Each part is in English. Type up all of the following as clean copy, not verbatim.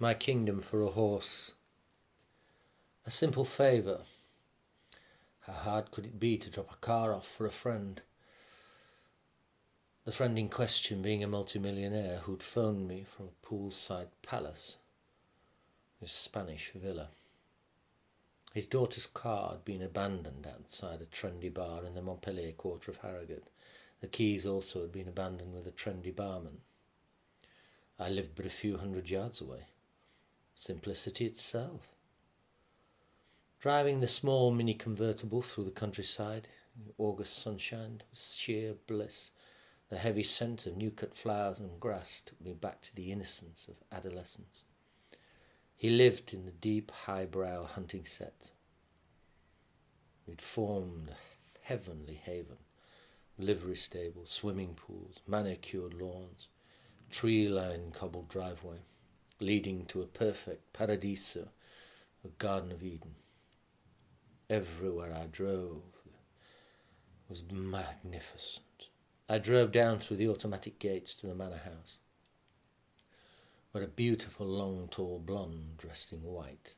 My kingdom for a horse. A simple favour. How hard could it be to drop a car off for a friend? The friend in question being a multimillionaire who'd phoned me from a poolside palace, his Spanish villa. His daughter's car had been abandoned outside a trendy bar in the Montpellier quarter of Harrogate. The keys also had been abandoned with a trendy barman. I lived but a few hundred yards away. Simplicity itself. Driving the small mini convertible through the countryside in August sunshine was sheer bliss. The heavy scent of new-cut flowers and grass took me back to the innocence of adolescence. He lived in the deep, highbrow hunting set. We'd formed a heavenly haven. Livery stables, swimming pools, manicured lawns, tree-lined cobbled driveway, leading to a perfect paradiso, a Garden of Eden. Everywhere I drove was magnificent. I drove down through the automatic gates to the manor house, where a beautiful, long, tall blonde dressed in white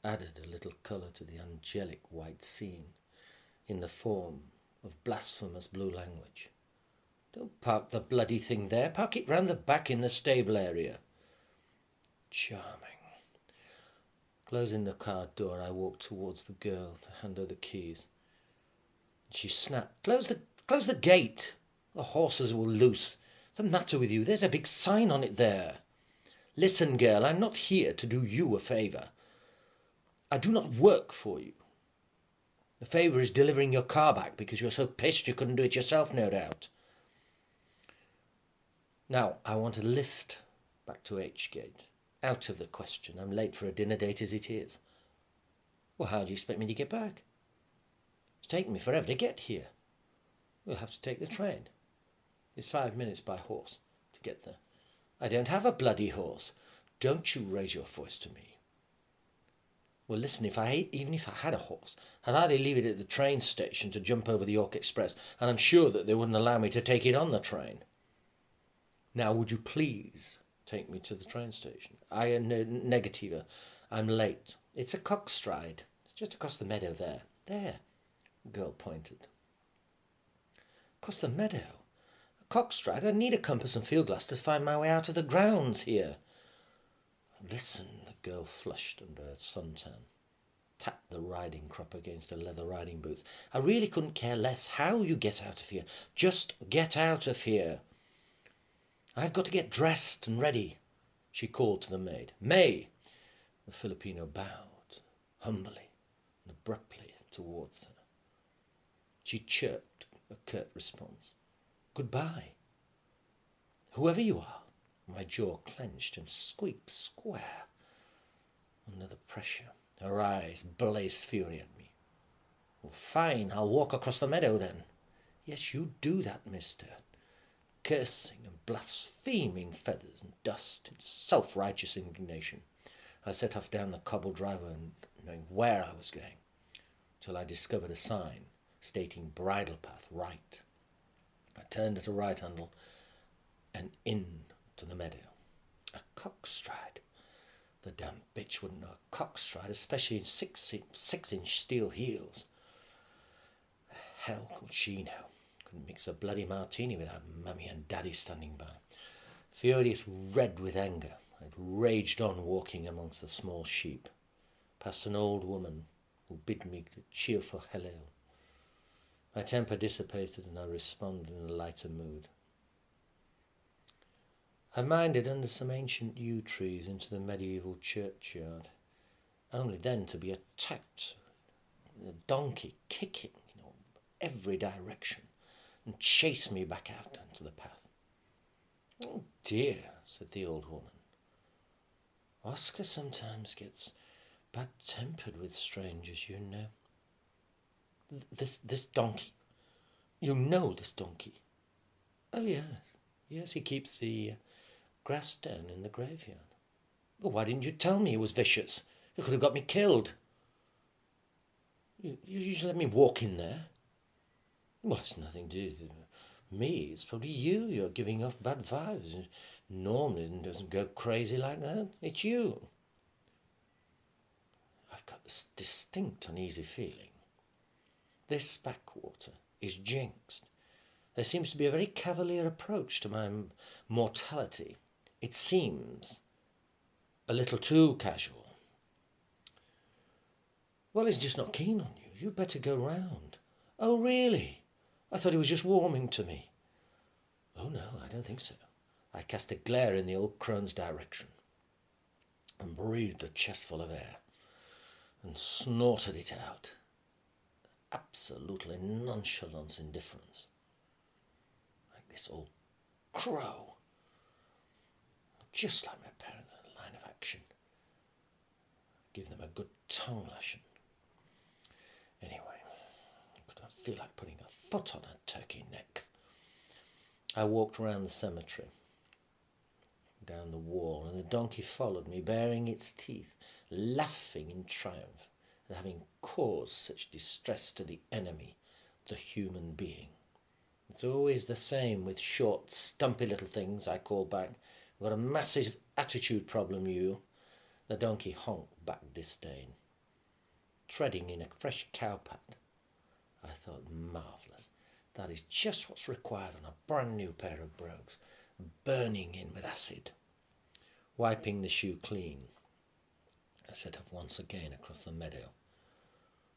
added a little colour to the angelic white scene in the form of blasphemous blue language. "Don't park the bloody thing there. Park it round the back in the stable area." Charming. Closing the car door, I walked towards the girl to hand her the keys. She snapped, Close the gate! The horses will loose. What's the matter with you? There's a big sign on it there." "Listen, girl, I'm not here to do you a favour. I do not work for you. The favour is delivering your car back because you're so pissed you couldn't do it yourself, no doubt. Now, I want a lift back to H-Gate. Out of the question. I'm late for a dinner date as it is." "Well, how do you expect me to get back?" "It's taken me forever to get here." "We'll have to take the train. It's 5 minutes by horse to get there." "I don't have a bloody horse." "Don't you raise your voice to me." "Well, listen, even if I had a horse, I'd hardly leave it at the train station to jump over the York Express, and I'm sure that they wouldn't allow me to take it on the train." "Now, would you please take me to the train station?" Negative. I'm late. It's a cockstride. It's just across the meadow there." "There," the girl pointed. "Across the meadow? A cockstride? I'd need a compass and field glass to find my way out of the grounds here." "Listen," the girl flushed under her suntan, tapped the riding crop against her leather riding boots. "I really couldn't care less how you get out of here. Just get out of here." "I've got to get dressed and ready," she called to the maid. "May!" The Filipino bowed humbly and abruptly towards her. She chirped a curt response. "Goodbye, whoever you are." My jaw clenched and squeaked square under the pressure. Her eyes blazed fury at me. "Well, fine, I'll walk across the meadow then." "Yes, you do that, mister." Cursing and blaspheming feathers and dust in self-righteous indignation, I set off down the cobbled driveway, knowing where I was going, till I discovered a sign stating bridle path right. I turned at a right handle and in to the meadow. A cockstride. The damn bitch wouldn't know a cockstride, especially in six-inch steel heels. The hell could she know? Couldn't mix a bloody martini without Mummy and Daddy standing by. Furious red with anger, I'd raged on, walking amongst the small sheep, past an old woman who bid me a cheerful hello. My temper dissipated and I responded in a lighter mood. I minded under some ancient yew trees into the medieval churchyard, only then to be attacked with a donkey kicking every direction and chase me back out onto the path. "Oh dear," said the old woman. "Oscar sometimes gets bad-tempered with strangers, you know." This donkey? You know this donkey?" "Oh, yes, he keeps the grass down in the graveyard." "Well, why didn't you tell me he was vicious? It could have got me killed." You usually let me walk in there?" "Well, it's nothing to do with Me, it's probably you. You're giving off bad vibes. Normally it doesn't go crazy like that. It's you. I've got this distinct uneasy feeling. This backwater is jinxed. There seems to be a very cavalier approach to my mortality. It seems a little too casual. Well, he's just not keen on you. You'd better go round. Oh, really? I thought he was just warming to me. Oh, no, I don't think so. I cast a glare in the old crone's direction and breathed a chestful of air and snorted it out. Absolutely nonchalant indifference. Like this old crow. Just like my parents in a line of action. Give them a good tongue lashing. Anyway, I feel like putting a foot on a turkey neck. I walked round the cemetery, down the wall, and the donkey followed me, baring its teeth, laughing in triumph at having caused such distress to the enemy, the human being. It's always the same with short, stumpy little things, I called back. We've got a massive attitude problem, you. The donkey honked back disdain, treading in a fresh cowpat. I thought, marvellous. That is just what's required on a brand new pair of brogues, burning in with acid. Wiping the shoe clean, I set off once again across the meadow,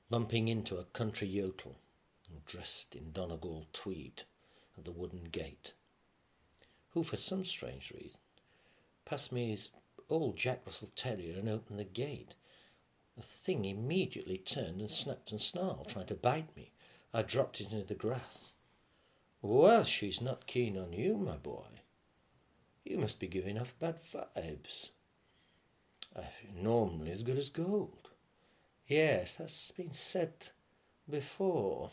bumping into a country yokel dressed in Donegal tweed at the wooden gate, who for some strange reason passed me his old Jack Russell Terrier and opened the gate. The thing immediately turned and snapped and snarled, trying to bite me. I dropped it into the grass. Well, she's not keen on you, my boy. You must be giving off bad vibes. I feel normally as good as gold. Yes, that's been said before.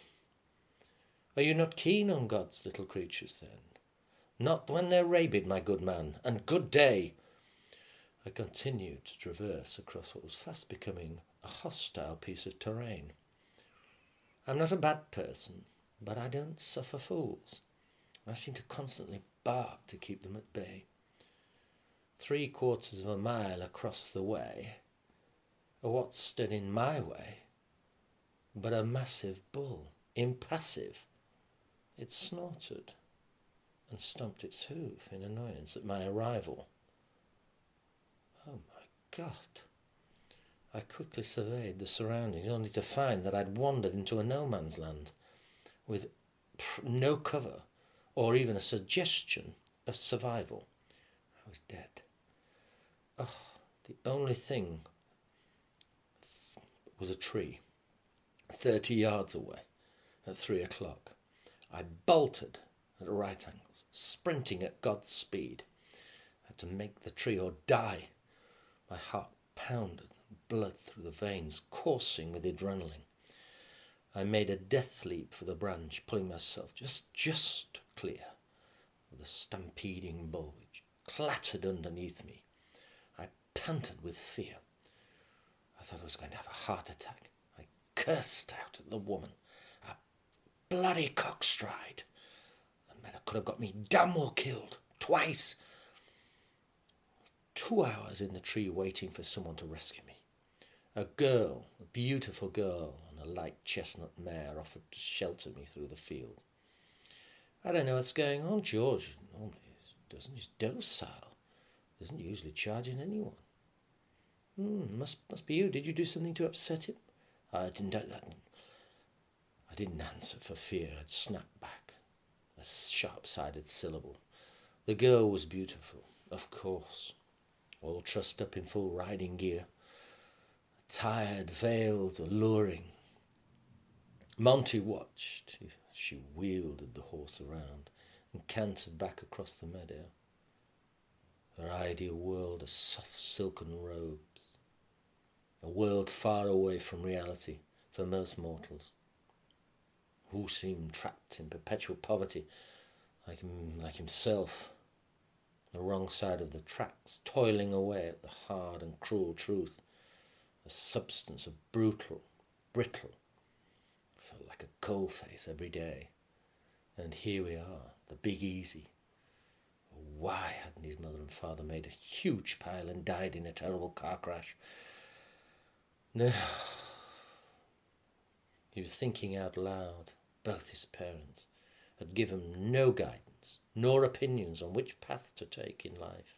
Are you not keen on God's little creatures, then? Not when they're rabid, my good man, and good day. I continued to traverse across what was fast becoming a hostile piece of terrain. I'm not a bad person, but I don't suffer fools. I seem to constantly bark to keep them at bay. 3/4 of a mile across the way, what stood in my way but a massive bull, impassive. It snorted and stomped its hoof in annoyance at my arrival. Oh my God! I quickly surveyed the surroundings, only to find that I'd wandered into a no-man's land, with no cover, or even a suggestion of survival. I was dead. Oh, the only thing was a tree, 30 yards away, at 3 o'clock. I bolted at right angles, sprinting at God's speed. I had to make the tree or die. My heart pounded, blood through the veins, coursing with adrenaline. I made a death leap for the branch, pulling myself just clear of the stampeding bull which clattered underneath me. I panted with fear. I thought I was going to have a heart attack. I cursed out at the woman. A bloody cockstride. The matter could have got me damn well killed. Twice. 2 hours in the tree waiting for someone to rescue me. A girl, a beautiful girl, on a light chestnut mare offered to shelter me through the field. I don't know what's going on. George normally doesn't. He's docile. Doesn't usually charge at anyone. Must be you. Did you do something to upset him? I didn't answer for fear. I'd snapped back a sharp-sided syllable. The girl was beautiful, of course, all trussed up in full riding gear, tired, veiled, alluring. Monty watched. She wheeled the horse around and cantered back across the meadow. Her ideal world of soft silken robes, a world far away from reality for most mortals, who seemed trapped in perpetual poverty, like himself, the wrong side of the tracks, toiling away at the hard and cruel truth, a substance of brittle, felt like a coal face every day. And here we are, the Big Easy. Why hadn't his mother and father made a huge pile and died in a terrible car crash? No. He was thinking out loud. Both his parents had given him no guidance, nor opinions on which path to take in life.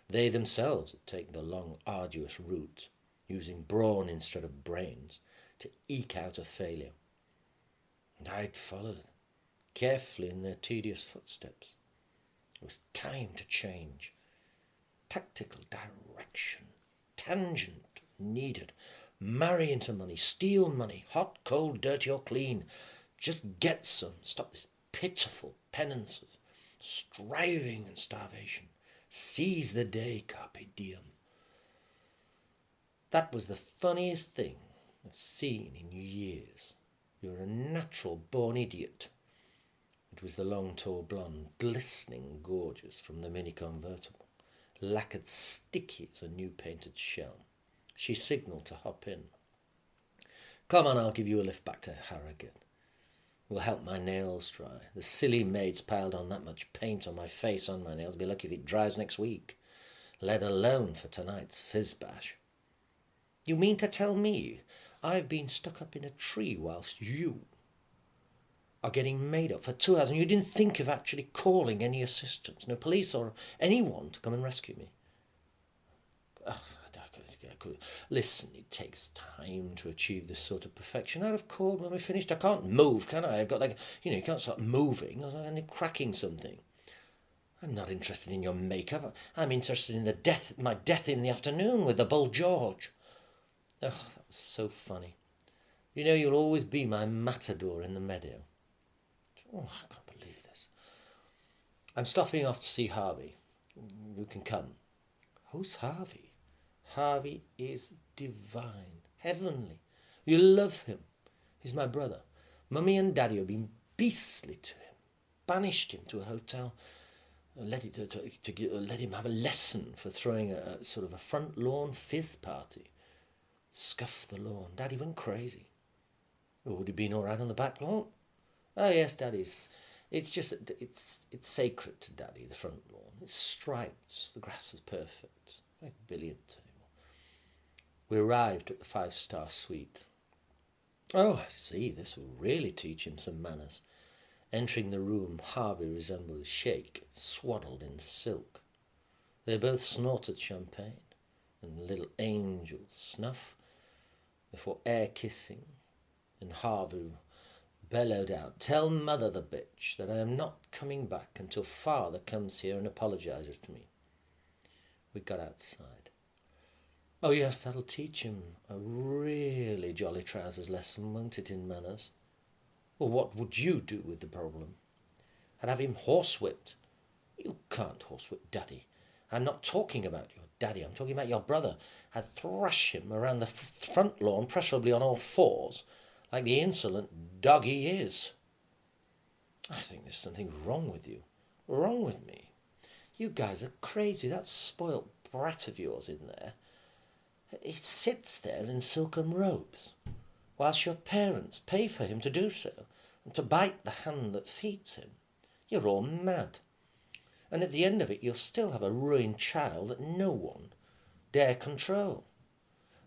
They themselves had taken the long, arduous route, using brawn instead of brains, to eke out a failure. And I'd followed, carefully in their tedious footsteps. It was time to change. Tactical direction, tangent needed. Marry into money, steal money, hot, cold, dirty or clean. Just get some. Stop this pitiful penance of striving and starvation. Seize the day, carpe diem. That was the funniest thing I've seen in years. You're a natural born idiot. It was the long, tall blonde, glistening gorgeous from the mini convertible, lacquered sticky as a new painted shell. She signalled to hop in. Come on, I'll give you a lift back to Harrogate. Will help my nails dry. The silly maid's piled on that much paint on my face on my nails. Be lucky if it dries next week, let alone for tonight's fizz bash. You mean to tell me I've been stuck up in a tree whilst you are getting made up for 2 hours and you didn't think of actually calling any assistance, no police or anyone to come and rescue me? Listen, it takes time to achieve this sort of perfection. I'd have called when we finished. I can't move, can I? I've got you can't start moving. I end up cracking something. I'm not interested in your makeup. I'm interested in my death in the afternoon with the Bull George. Oh, that was so funny. You'll always be my matador in the meadow. Oh, I can't believe this. I'm stopping off to see Harvey. You can come. Who's Harvey? Harvey is divine, heavenly. You love him. He's my brother. Mummy and Daddy have been beastly to him, banished him to a hotel, let him have a lesson for throwing a sort of a front lawn fizz party. Scuff the lawn. Daddy went crazy. Would he been all right on the back lawn? Oh yes, Daddy's. It's just it's sacred to Daddy, the front lawn. It's striped. The grass is perfect, like a billiard table. We arrived at the 5-star suite. Oh, I see. This will really teach him some manners. Entering the room, Harvey resembled a sheikh, swaddled in silk. They both snorted champagne, and little angels snuff before air kissing, and Harvey bellowed out, "Tell mother the bitch that I am not coming back until father comes here and apologizes to me." We got outside. Oh yes, that'll teach him a really jolly trousers lesson, won't it, in manners? Well, what would you do with the problem? I'd have him horsewhipped. You can't horsewhip Daddy. I'm not talking about your Daddy. I'm talking about your brother. I'd thrash him around the front lawn, preferably on all fours, like the insolent dog he is. I think there's something wrong with you. Wrong with me. You guys are crazy. That spoilt brat of yours in there, it sits there in silken robes, whilst your parents pay for him to do so, and to bite the hand that feeds him. You're all mad. And at the end of it, you'll still have a ruined child that no one dare control.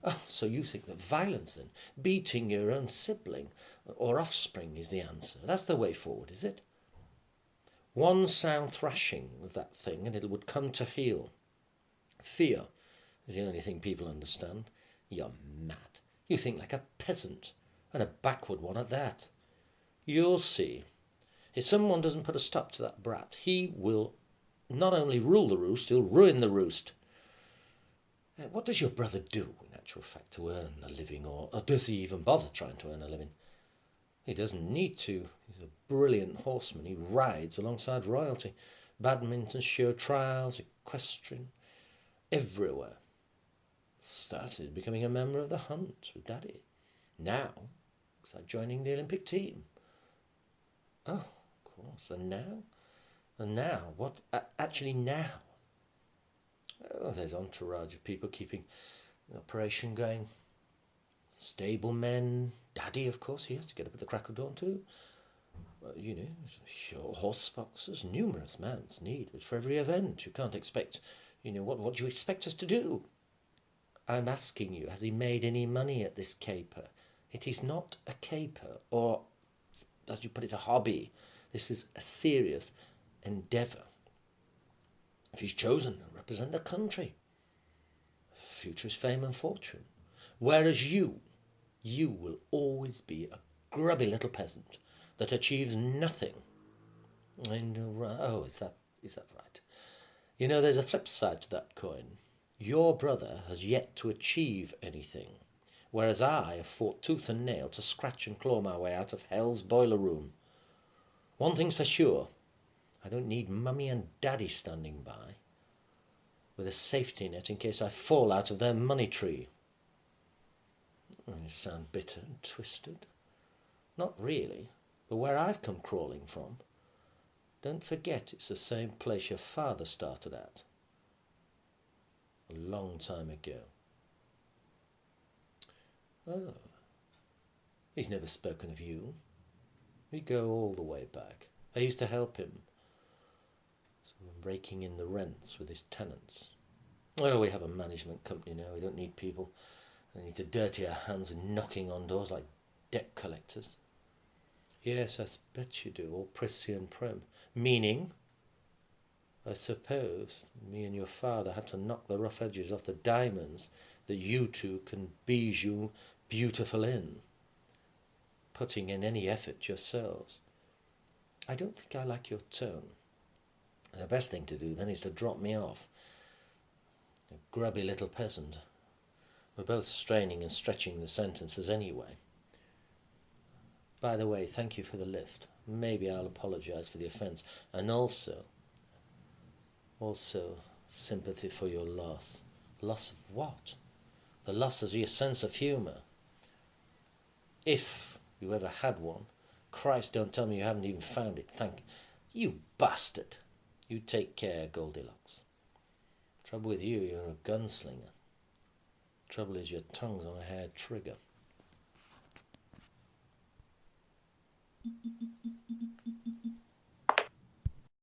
Oh, so you think that violence, then, beating your own sibling or offspring, is the answer? That's the way forward, is it? One sound thrashing of that thing, and it would come to heel. Fear is the only thing people understand. You're mad. You think like a peasant, and a backward one at that. You'll see. If someone doesn't put a stop to that brat, he will not only rule the roost, he'll ruin the roost. What does your brother do, in actual fact, to earn a living, or does he even bother trying to earn a living? He doesn't need to. He's a brilliant horseman. He rides alongside royalty. Badminton, show trials, equestrian, everywhere. Started becoming a member of the hunt with Daddy. Now, looks like joining the Olympic team. Oh, of course. And now? And now? What? Actually now? Oh, there's entourage of people keeping the operation going. Stable men. Daddy, of course, he has to get up at the crack of dawn too. You know, your horse boxes, numerous mounts needed for every event. You can't expect, what do you expect us to do? I'm asking you, has he made any money at this caper? It is not a caper, or, as you put it, a hobby. This is a serious endeavour. If he's chosen to represent the country, future is fame and fortune. Whereas you will always be a grubby little peasant that achieves nothing. And oh, is that right? There's a flip side to that coin. Your brother has yet to achieve anything, whereas I have fought tooth and nail to scratch and claw my way out of hell's boiler room. One thing's for sure, I don't need mummy and daddy standing by with a safety net in case I fall out of their money tree. You sound bitter and twisted. Not really, but where I've come crawling from, don't forget it's the same place your father started at. A long time ago. Oh, he's never spoken of you. We go all the way back. I used to help him. So I'm raking in the rents with his tenants. Oh, we have a management company now. We don't need people. We need to dirty our hands and knocking on doors like debt collectors. Yes, I bet you do, all prissy and prim. Meaning, I suppose, me and your father had to knock the rough edges off the diamonds that you two can bijou beautiful in, putting in any effort yourselves. I don't think I like your tone. The best thing to do then is to drop me off. A grubby little peasant. We're both straining and stretching the sentences anyway. By the way, thank you for the lift. Maybe I'll apologize for the offense, and also sympathy for your loss. Loss of what? The loss of your sense of humor. If you ever had one. Christ, don't tell me you haven't even found it. Thank you, bastard. You take care, Goldilocks. Trouble with you, you're a gunslinger. Trouble is your tongue's on a hair trigger.